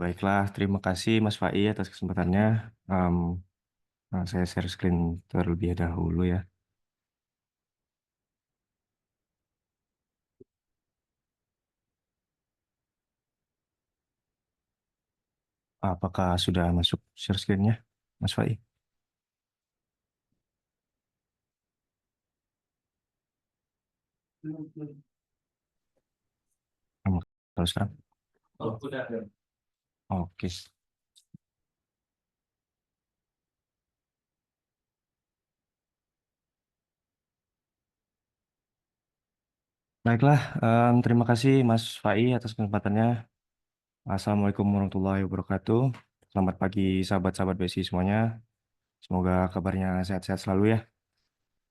Baiklah, terima kasih Mas Fai atas kesempatannya. Em, saya share screen terlebih dahulu ya. Apakah sudah masuk share screen-nya, Mas Fai? Kalau sekarang? Oke. Baiklah, terima kasih Mas Fai atas kesempatannya. Assalamualaikum warahmatullahi wabarakatuh. Selamat pagi sahabat-sahabat BSI semuanya. Semoga kabarnya sehat-sehat selalu ya.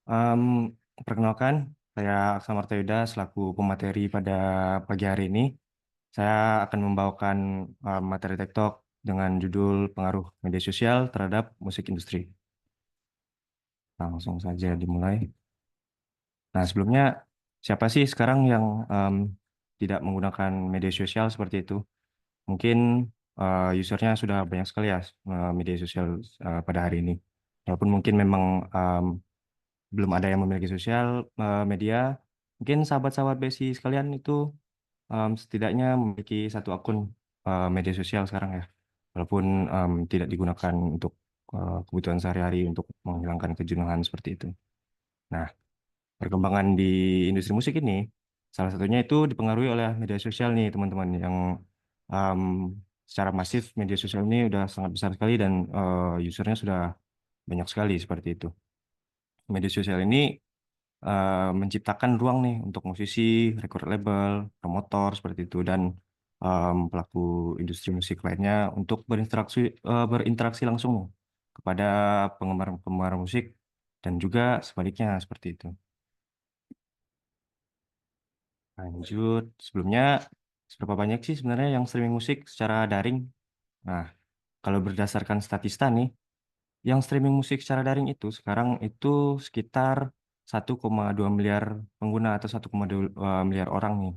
Em, Perkenalkan, saya Aksa Martayuda selaku pemateri pada pagi hari ini. Saya akan membawakan materi TikTok dengan judul pengaruh media sosial terhadap musik industri. Langsung saja dimulai. Nah, sebelumnya siapa sih sekarang yang tidak menggunakan media sosial seperti itu? Mungkin usernya sudah banyak sekali ya media sosial pada hari ini. Walaupun mungkin memang em, belum ada yang memiliki sosial media, mungkin sahabat-sahabat besi sekalian itu setidaknya memiliki satu akun media sosial sekarang ya. Walaupun tidak digunakan untuk kebutuhan sehari-hari untuk menghilangkan kejenuhan seperti itu. Nah, perkembangan di industri musik ini salah satunya itu dipengaruhi oleh media sosial nih teman-teman yang em, secara masif media sosial ini udah sangat besar sekali dan usernya sudah banyak sekali seperti itu. Media sosial ini menciptakan ruang nih untuk musisi, record label, promotor seperti itu dan pelaku industri musik lainnya untuk berinteraksi langsung kepada penggemar-penggemar musik dan juga sebaliknya seperti itu. Lanjut, sebelumnya seberapa banyak sih sebenarnya yang streaming musik secara daring? Nah, kalau berdasarkan statista nih, yang streaming musik secara daring itu sekarang itu sekitar 1,2 miliar pengguna atau 1,2 miliar orang nih.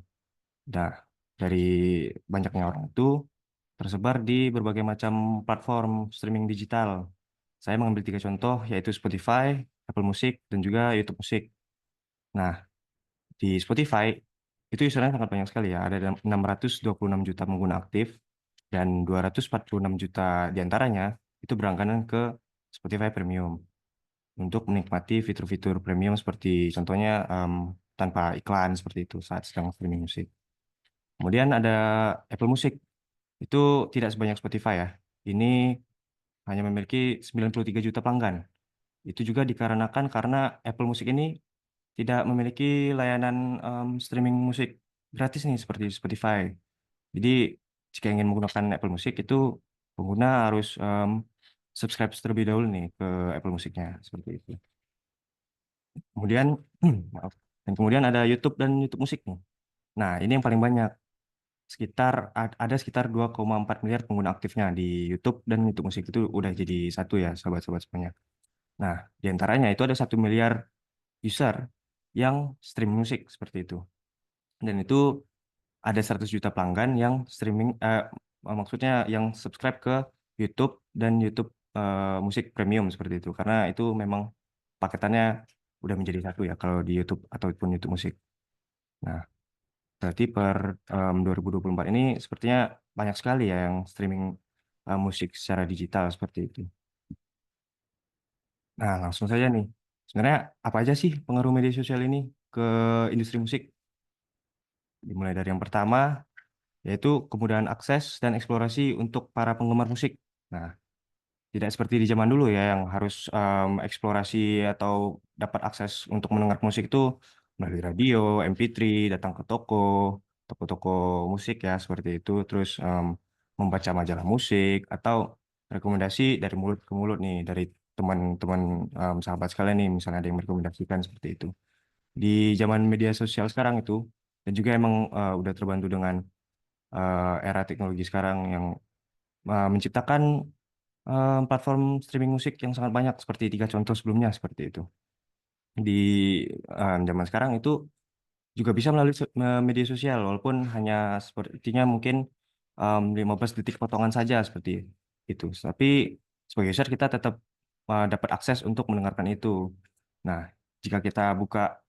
Nah, dari banyaknya orang itu tersebar di berbagai macam platform streaming digital. Saya mengambil tiga contoh, yaitu Spotify, Apple Music, dan juga YouTube Music. Nah, di Spotify, itu usernya sangat banyak sekali ya. Ada 626 juta pengguna aktif, dan 246 juta diantaranya itu berlangganan ke Spotify Premium untuk menikmati fitur-fitur premium seperti contohnya tanpa iklan seperti itu saat sedang streaming musik. Kemudian ada Apple Music, itu tidak sebanyak Spotify ya. Ini hanya memiliki 93 juta pelanggan. Itu juga dikarenakan karena Apple Music ini tidak memiliki layanan streaming musik gratis nih seperti Spotify. Jadi jika ingin menggunakan Apple Music itu pengguna harus subscribe terlebih dahulu nih ke Apple Musiknya seperti itu. Kemudian maaf. Dan kemudian ada YouTube dan YouTube Musik nih. Nah, ini yang paling banyak. Ada sekitar 2,4 miliar pengguna aktifnya di YouTube dan YouTube Musik itu udah jadi satu ya, sahabat-sahabat semuanya. Nah, di antaranya itu ada 1 miliar user yang stream musik seperti itu. Dan itu ada 100 juta pelanggan yang maksudnya yang subscribe ke YouTube dan YouTube musik premium seperti itu. Karena itu memang paketannya udah menjadi satu ya kalau di YouTube ataupun YouTube musik. Nah, berarti per 2024 ini sepertinya banyak sekali ya yang streaming musik secara digital seperti itu. Nah, langsung saja nih. Sebenarnya apa aja sih pengaruh media sosial ini ke industri musik? Dimulai dari yang pertama, yaitu kemudahan akses dan eksplorasi untuk para penggemar musik. Nah, tidak seperti di zaman dulu ya yang harus eksplorasi atau dapat akses untuk mendengar musik itu melalui radio, MP3, datang ke toko-toko musik ya seperti itu, terus membaca majalah musik atau rekomendasi dari mulut ke mulut nih dari teman-teman sahabat sekalian nih misalnya ada yang merekomendasikan seperti itu. Di zaman media sosial sekarang itu dan juga emang udah terbantu dengan era teknologi sekarang yang menciptakan platform streaming musik yang sangat banyak seperti 3 contoh sebelumnya seperti itu. Di zaman sekarang itu juga bisa melalui media sosial walaupun hanya sepertinya mungkin 15 detik potongan saja seperti itu. Tapi sebagai user kita tetap dapat akses untuk mendengarkan itu. Nah, jika kita buka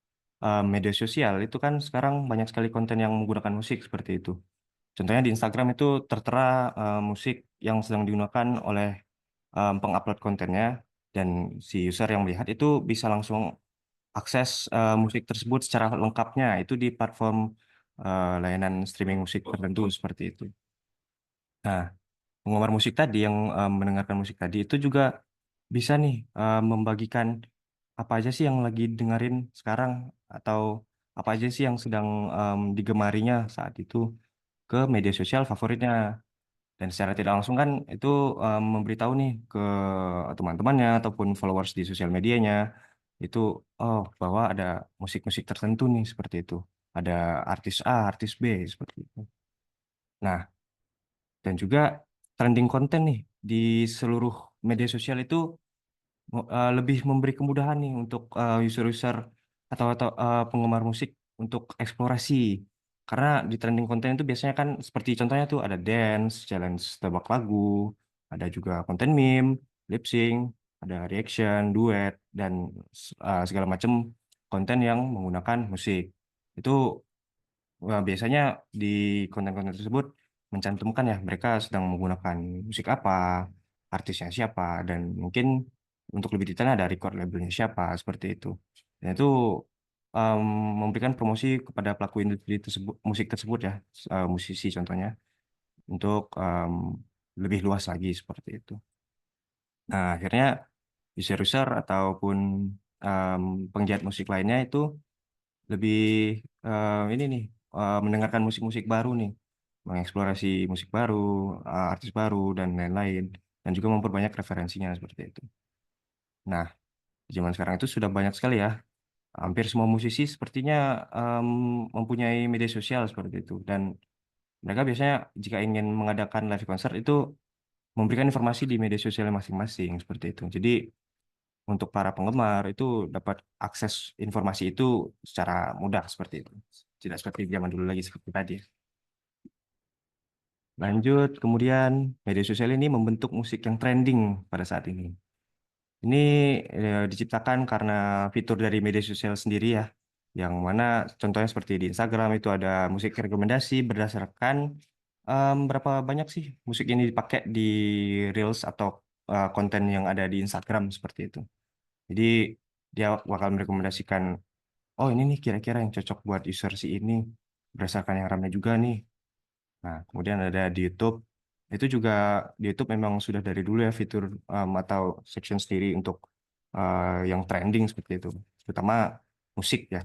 media sosial itu kan sekarang banyak sekali konten yang menggunakan musik seperti itu. Contohnya di Instagram itu tertera musik yang sedang digunakan oleh pengupload kontennya dan si user yang melihat itu bisa langsung akses musik tersebut secara lengkapnya itu di platform layanan streaming musik tertentu seperti itu. Nah, penggemar musik tadi yang mendengarkan musik tadi itu juga bisa nih membagikan apa aja sih yang lagi dengerin sekarang atau apa aja sih yang sedang digemarinya saat itu ke media sosial favoritnya. Dan secara tidak langsung kan itu memberitahu nih ke teman-temannya ataupun followers di sosial medianya itu oh bahwa ada musik-musik tertentu nih seperti itu. Ada artis A, artis B seperti itu. Nah, dan juga trending konten nih di seluruh media sosial itu lebih memberi kemudahan nih untuk user-user atau penggemar musik untuk eksplorasi. Karena di trending konten itu biasanya kan seperti contohnya tuh ada dance, challenge tebak lagu, ada juga konten meme, lip sync, ada reaction, duet, dan segala macam konten yang menggunakan musik. Itu biasanya di konten-konten tersebut mencantumkan ya mereka sedang menggunakan musik apa, artisnya siapa, dan mungkin untuk lebih detailnya ada record labelnya siapa, seperti itu. Dan itu em, memberikan promosi kepada pelaku industri tersebut, musik tersebut ya, musisi contohnya, untuk lebih luas lagi seperti itu. Nah, akhirnya user-user ataupun em, penggiat musik lainnya itu lebih ini nih mendengarkan musik-musik baru nih, mengeksplorasi musik baru, artis baru dan lain-lain, dan juga memperbanyak referensinya seperti itu. Nah, di zaman sekarang itu sudah banyak sekali ya, hampir semua musisi sepertinya em, mempunyai media sosial seperti itu, dan mereka biasanya jika ingin mengadakan live concert itu memberikan informasi di media sosial masing-masing seperti itu. Jadi untuk para penggemar itu dapat akses informasi itu secara mudah seperti itu. Tidak seperti zaman dulu lagi seperti tadi. Lanjut, kemudian media sosial ini membentuk musik yang trending pada saat ini. Ini diciptakan karena fitur dari media sosial sendiri ya, yang mana contohnya seperti di Instagram itu ada musik rekomendasi berdasarkan berapa banyak sih musik ini dipakai di Reels atau konten yang ada di Instagram seperti itu. Jadi dia bakal merekomendasikan, oh ini nih kira-kira yang cocok buat user si ini, berdasarkan yang ramai juga nih. Nah, kemudian ada di YouTube. Itu juga di YouTube memang sudah dari dulu ya fitur atau section sendiri untuk yang trending seperti itu. Terutama musik ya.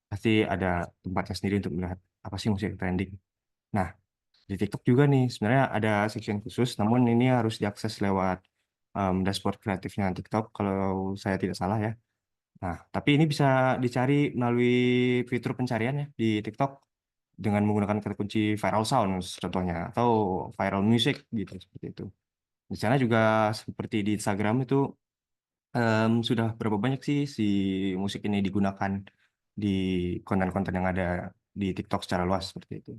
Pasti ada tempatnya sendiri untuk melihat apa sih musik yang trending. Nah, di TikTok juga nih sebenarnya ada section khusus, namun ini harus diakses lewat dashboard kreatifnya TikTok kalau saya tidak salah ya. Nah, tapi ini bisa dicari melalui fitur pencarian ya di TikTok dengan menggunakan kata kunci viral sounds contohnya atau viral music gitu seperti itu. Di sana juga seperti di Instagram itu sudah berapa banyak sih si musik ini digunakan di konten-konten yang ada di TikTok secara luas seperti itu.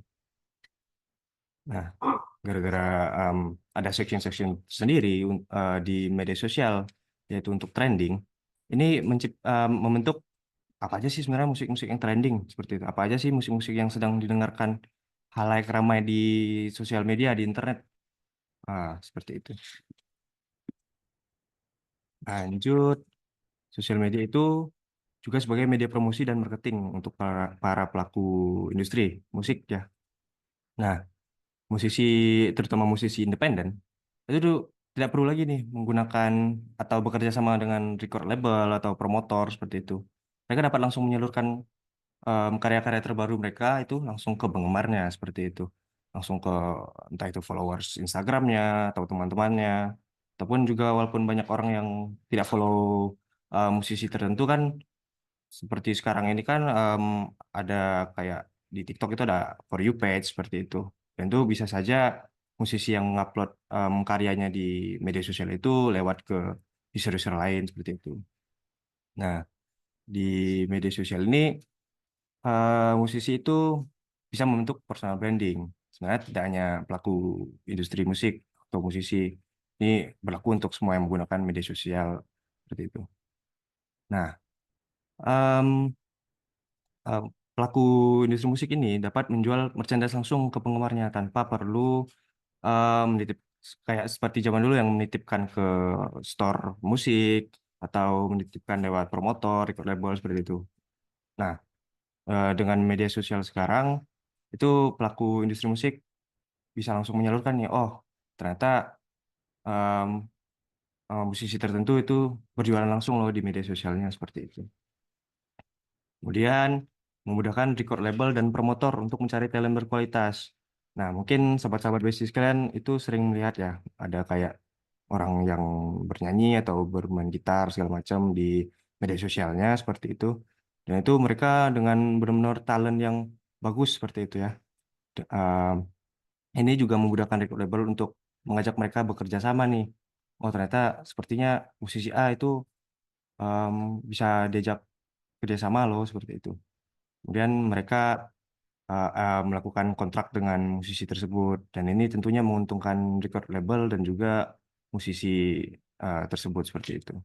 Nah, gara-gara em, ada section-section sendiri di media sosial yaitu untuk trending, ini membentuk apa aja sih sebenarnya musik-musik yang trending seperti itu? Apa aja sih musik-musik yang sedang didengarkan halayak ramai di sosial media, di internet? Seperti itu. Lanjut, sosial media itu juga sebagai media promosi dan marketing untuk para pelaku industri musik ya. Nah, musisi, terutama musisi independen, itu tuh tidak perlu lagi nih menggunakan atau bekerja sama dengan record label atau promotor seperti itu. Mereka dapat langsung menyalurkan karya-karya terbaru mereka itu langsung ke penggemarnya seperti itu, langsung ke entah itu followers Instagramnya atau teman-temannya, ataupun juga walaupun banyak orang yang tidak follow musisi tertentu kan, seperti sekarang ini kan ada kayak di TikTok itu ada For You page seperti itu. Dan itu bisa saja musisi yang ngupload karyanya di media sosial itu lewat ke user-user lain seperti itu. Nah, di media sosial ini musisi itu bisa membentuk personal branding. Sebenarnya tidak hanya pelaku industri musik atau musisi, ini berlaku untuk semua yang menggunakan media sosial seperti itu. Nah, em, em, pelaku industri musik ini dapat menjual merchandise langsung ke penggemarnya tanpa perlu menitip kayak seperti zaman dulu yang menitipkan ke store musik atau menitipkan lewat promotor, record label seperti itu. Nah, dengan media sosial sekarang itu pelaku industri musik bisa langsung menyalurkan nih, oh ternyata em, musisi tertentu itu berjualan langsung loh di media sosialnya seperti itu. Kemudian memudahkan record label dan promotor untuk mencari talent berkualitas. Nah, mungkin sahabat-sahabat bisnis kalian itu sering melihat ya, ada kayak orang yang bernyanyi atau bermain gitar segala macam di media sosialnya seperti itu. Dan itu mereka dengan benar-benar talent yang bagus seperti itu ya. Ini juga memudahkan record label untuk mengajak mereka bekerja sama nih. Oh ternyata sepertinya musisi A itu em, bisa diajak kerjasama loh seperti itu. Kemudian mereka melakukan kontrak dengan musisi tersebut dan ini tentunya menguntungkan record label dan juga musisi tersebut seperti itu.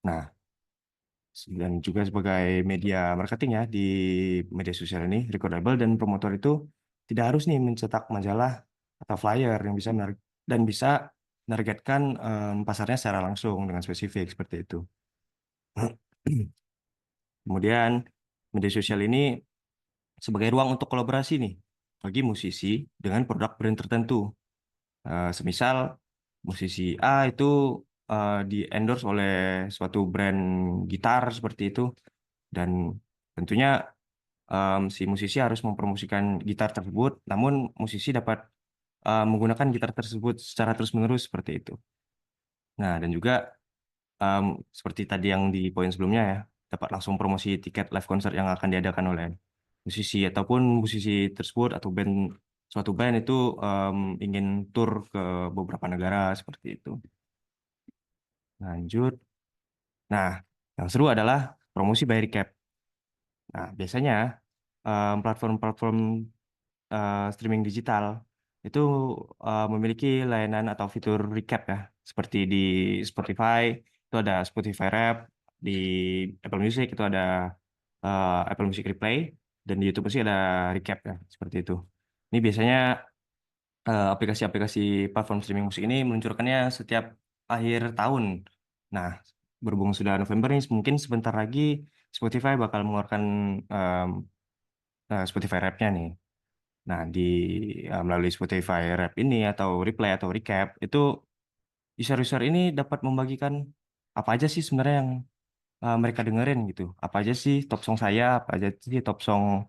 Nah, dan juga sebagai media marketing ya di media sosial ini, record label dan promotor itu tidak harus nih mencetak majalah atau flyer yang bisa dan bisa menargetkan pasarnya secara langsung dengan spesifik seperti itu. Kemudian media sosial ini sebagai ruang untuk kolaborasi nih bagi musisi dengan produk brand tertentu. Semisal musisi A itu di endorse oleh suatu brand gitar seperti itu dan tentunya si musisi harus mempromosikan gitar tersebut, namun musisi dapat menggunakan gitar tersebut secara terus-menerus seperti itu. Nah, dan juga em, seperti tadi yang di poin sebelumnya ya, dapat langsung promosi tiket live concert yang akan diadakan oleh musisi ataupun musisi tersebut atau suatu band itu ingin tur ke beberapa negara seperti itu. Lanjut. Nah, yang seru adalah promosi by recap. Nah, biasanya platform-platform streaming digital itu memiliki layanan atau fitur recap ya. Seperti di Spotify itu ada Spotify Rap, di Apple Music itu ada Apple Music Replay, dan di YouTube Music ada recap ya, seperti itu. Ini biasanya aplikasi-aplikasi platform streaming musik ini meluncurkannya setiap akhir tahun. Nah, berhubung sudah November nih, mungkin sebentar lagi Spotify bakal mengeluarkan em, Spotify Rap-nya nih. Nah, melalui Spotify Rap ini atau replay atau recap itu user-user ini dapat membagikan apa aja sih sebenarnya yang mereka dengerin gitu. Apa aja sih top song saya, apa aja sih top song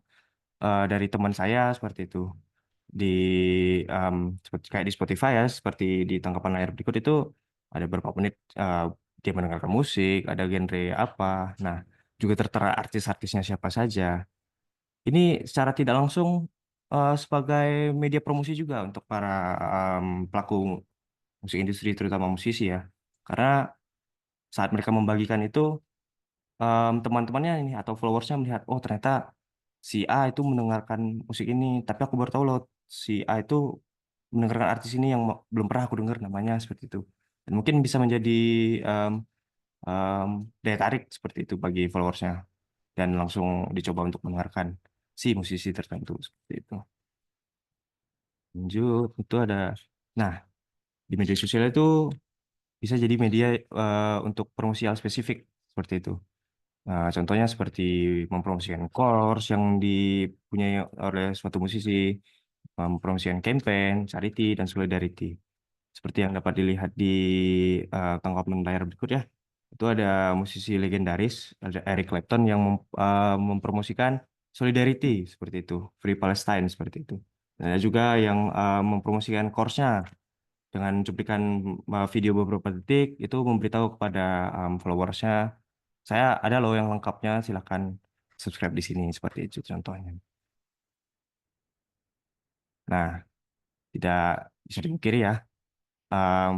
dari teman saya seperti itu. Di em, seperti kayak di Spotify ya, seperti di tangkapan layar berikut itu ada beberapa menit dia mendengarkan musik, ada genre apa. Nah, juga tertera artis-artisnya siapa saja. Ini secara tidak langsung sebagai media promosi juga untuk para pelaku musik industri, terutama musisi ya. Karena saat mereka membagikan itu, teman-temannya ini atau followersnya melihat, oh ternyata si A itu mendengarkan musik ini, tapi aku baru tahu loh si A itu mendengarkan artis ini yang belum pernah aku dengar namanya seperti itu. Dan mungkin bisa menjadi em, em, daya tarik seperti itu bagi followersnya dan langsung dicoba untuk mendengarkan si musisi tertentu seperti itu. Lanjut, itu ada. Nah, di media sosial itu bisa jadi media untuk promosi hal spesifik seperti itu. Contohnya seperti mempromosikan course yang dipunyai oleh suatu musisi, mempromosikan campaign, charity, dan solidarity. Seperti yang dapat dilihat di tangkapan layar berikut ya. Itu ada musisi legendaris, ada Eric Clapton yang mempromosikan solidarity seperti itu, Free Palestine seperti itu. Dan ada juga yang mempromosikan course-nya dengan cuplikan video beberapa detik itu memberitahu kepada followersnya saya ada loh yang lengkapnya silahkan subscribe di sini seperti itu contohnya. Nah, tidak bisa dipungkiri ya,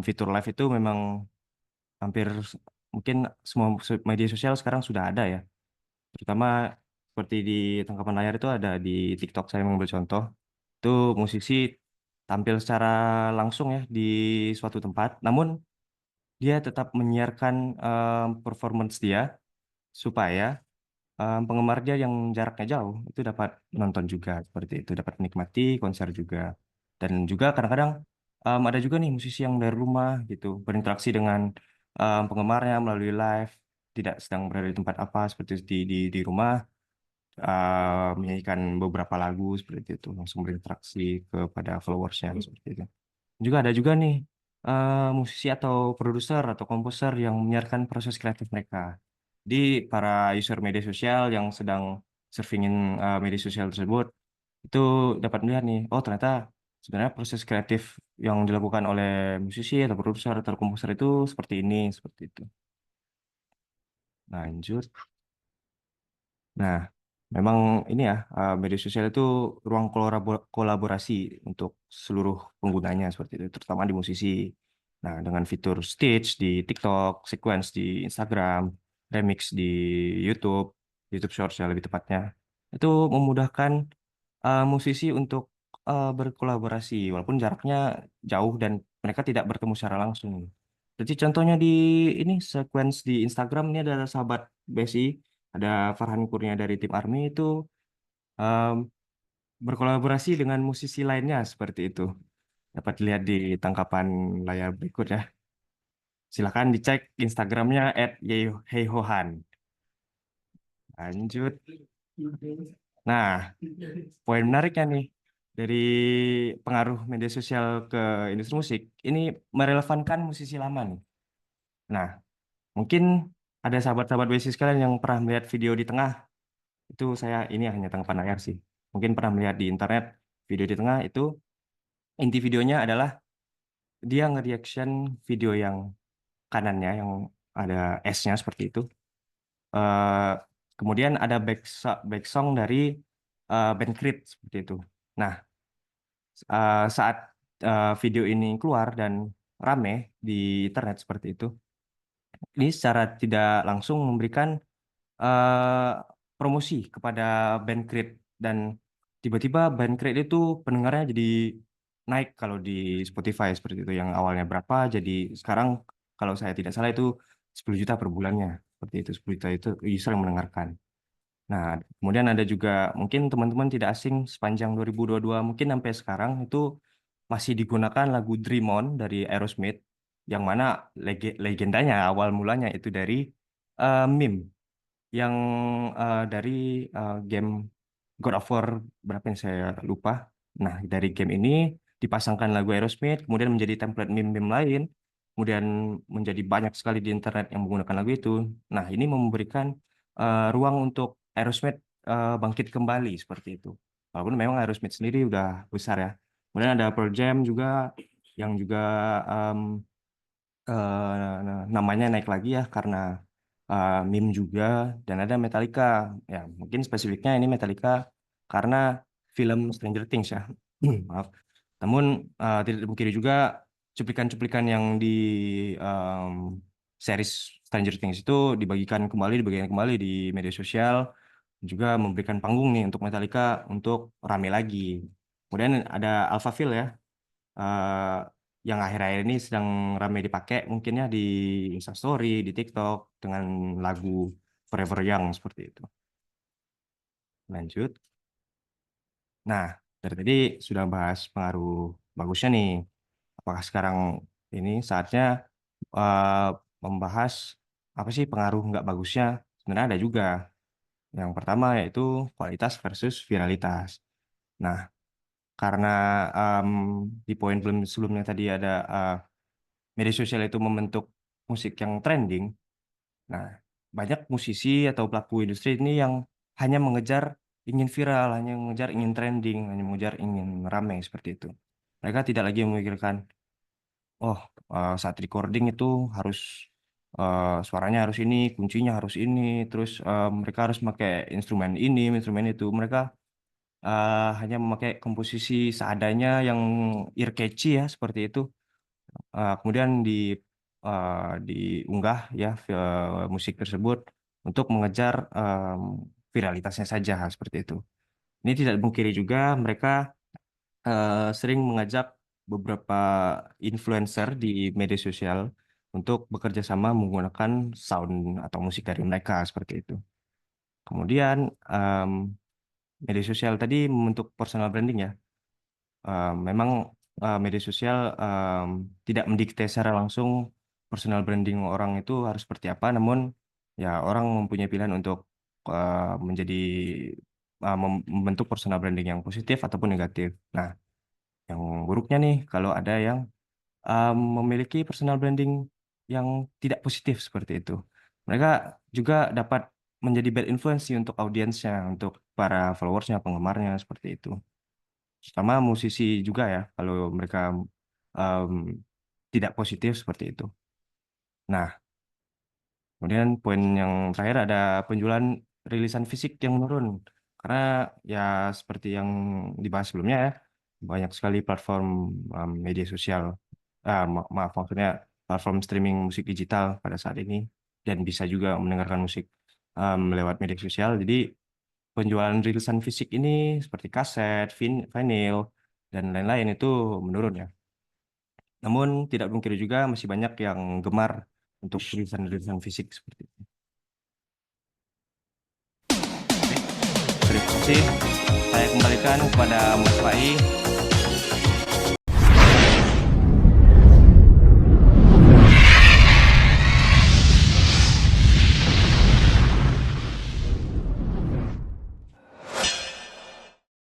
fitur live itu memang hampir mungkin semua media sosial sekarang sudah ada ya. Terutama seperti di tangkapan layar itu ada di TikTok, saya mengambil contoh. Itu musisi tampil secara langsung ya di suatu tempat, namun dia tetap menyiarkan performance dia supaya penggemar dia yang jaraknya jauh itu dapat nonton juga seperti itu, dapat menikmati konser juga. Dan juga kadang-kadang ada juga nih musisi yang dari rumah gitu berinteraksi dengan penggemarnya melalui live, tidak sedang berada di tempat apa seperti di rumah, menyanyikan beberapa lagu seperti itu, langsung berinteraksi kepada followersnya seperti itu. Juga ada juga nih musisi atau produser atau komposer yang menyiarkan proses kreatif mereka. Di para user media sosial yang sedang surfingin media sosial tersebut itu dapat melihat nih, oh ternyata sebenarnya proses kreatif yang dilakukan oleh musisi atau produser atau komposer itu seperti ini, seperti itu. Lanjut. Nah, memang ini ya, media sosial itu ruang kolaborasi untuk seluruh penggunanya seperti itu, terutama di musisi. Nah, dengan fitur Stitch di TikTok, Sequence di Instagram, Remix di YouTube, YouTube Shorts ya lebih tepatnya, itu memudahkan musisi untuk berkolaborasi walaupun jaraknya jauh dan mereka tidak bertemu secara langsung. Jadi contohnya di ini Sequence di Instagram ini ada sahabat Besi, ada Farhan Kurnia dari tim ARMY itu em, berkolaborasi dengan musisi lainnya seperti itu. Dapat dilihat di tangkapan layar berikut ya. Silakan dicek Instagramnya @yeyhohan. Lanjut. Nah, poin menariknya nih dari pengaruh media sosial ke industri musik, ini merelevankan musisi lama nih. Nah, mungkin ada sahabat-sahabat basic sekalian yang pernah melihat video di tengah, itu saya ini hanya tanggapan layar sih. Mungkin pernah melihat di internet video di tengah itu inti videonya adalah dia nge-reaction video yang kanannya yang ada S-nya seperti itu. Eh, Kemudian ada back song dari band Creed seperti itu. Nah, saat video ini keluar dan rame di internet seperti itu, ini secara tidak langsung memberikan eh, promosi kepada band Creed dan tiba-tiba band Creed itu pendengarnya jadi naik kalau di Spotify seperti itu yang awalnya berapa jadi sekarang kalau saya tidak salah itu 10 juta per bulannya seperti itu 10 juta itu user yang mendengarkan. Nah, kemudian ada juga mungkin teman-teman tidak asing sepanjang 2022 mungkin sampai sekarang itu masih digunakan lagu Dream On dari Aerosmith yang mana legendanya awal mulanya itu dari meme yang dari game God of War berapa yang saya lupa. Nah, dari game ini dipasangkan lagu Aerosmith, kemudian menjadi template meme-meme lain, kemudian menjadi banyak sekali di internet yang menggunakan lagu itu. Nah, ini memberikan ruang untuk Aerosmith bangkit kembali seperti itu. Walaupun memang Aerosmith sendiri udah besar ya. Kemudian ada Pearl Jam juga yang juga em, namanya naik lagi ya karena meme juga dan ada Metallica ya mungkin spesifiknya ini Metallica karena film Stranger Things ya. Maaf, namun tidak dipungkiri juga cuplikan-cuplikan yang di em, series Stranger Things itu dibagikan kembali di media sosial juga memberikan panggung nih untuk Metallica untuk rame lagi. Kemudian ada Alphaville ya, eh, yang akhir-akhir ini sedang ramai dipakai mungkinnya di Instastory, di TikTok dengan lagu Forever Young seperti itu. Lanjut. Nah, dari tadi sudah bahas pengaruh bagusnya nih. Apakah sekarang ini saatnya eh, membahas apa sih pengaruh nggak bagusnya? Sebenarnya ada juga. Yang pertama yaitu kualitas versus viralitas. Nah, karena em, di poin sebelumnya tadi ada media sosial itu membentuk musik yang trending. Nah, banyak musisi atau pelaku industri ini yang hanya mengejar ingin viral, hanya mengejar ingin trending, hanya mengejar ingin ramai seperti itu. Mereka tidak lagi memikirkan, oh, saat recording itu harus suaranya harus ini, kuncinya harus ini, terus mereka harus pakai instrumen ini, instrumen itu. Mereka hanya memakai komposisi seadanya yang ear catchy ya, seperti itu. Kemudian diunggah ya musik tersebut untuk mengejar viralitasnya saja, seperti itu. Ini tidak dipungkiri juga mereka sering mengajak beberapa influencer di media sosial untuk bekerja sama menggunakan sound atau musik dari mereka, seperti itu. Kemudian em, media sosial tadi membentuk personal branding ya. Memang media sosial tidak mendikte secara langsung personal branding orang itu harus seperti apa, namun ya orang mempunyai pilihan untuk menjadi membentuk personal branding yang positif ataupun negatif. Nah, yang buruknya nih kalau ada yang memiliki personal branding yang tidak positif seperti itu. Mereka juga dapat menjadi bad influence sih untuk audiensnya, untuk para followersnya, penggemarnya seperti itu. Sama musisi juga ya, kalau mereka em, tidak positif seperti itu. Nah, kemudian poin yang terakhir ada penjualan rilisan fisik yang menurun. Karena ya seperti yang dibahas sebelumnya ya, banyak sekali platform media sosial, maaf maksudnya platform streaming musik digital pada saat ini, dan bisa juga mendengarkan musik lewat media sosial. Jadi penjualan rilisan fisik ini seperti kaset, vinyl, dan lain-lain itu menurun ya. Namun tidak mungkin juga masih banyak yang gemar untuk rilisan-rilisan fisik seperti itu. Oke, terima kasih. Saya kembalikan kepada Mas Pai.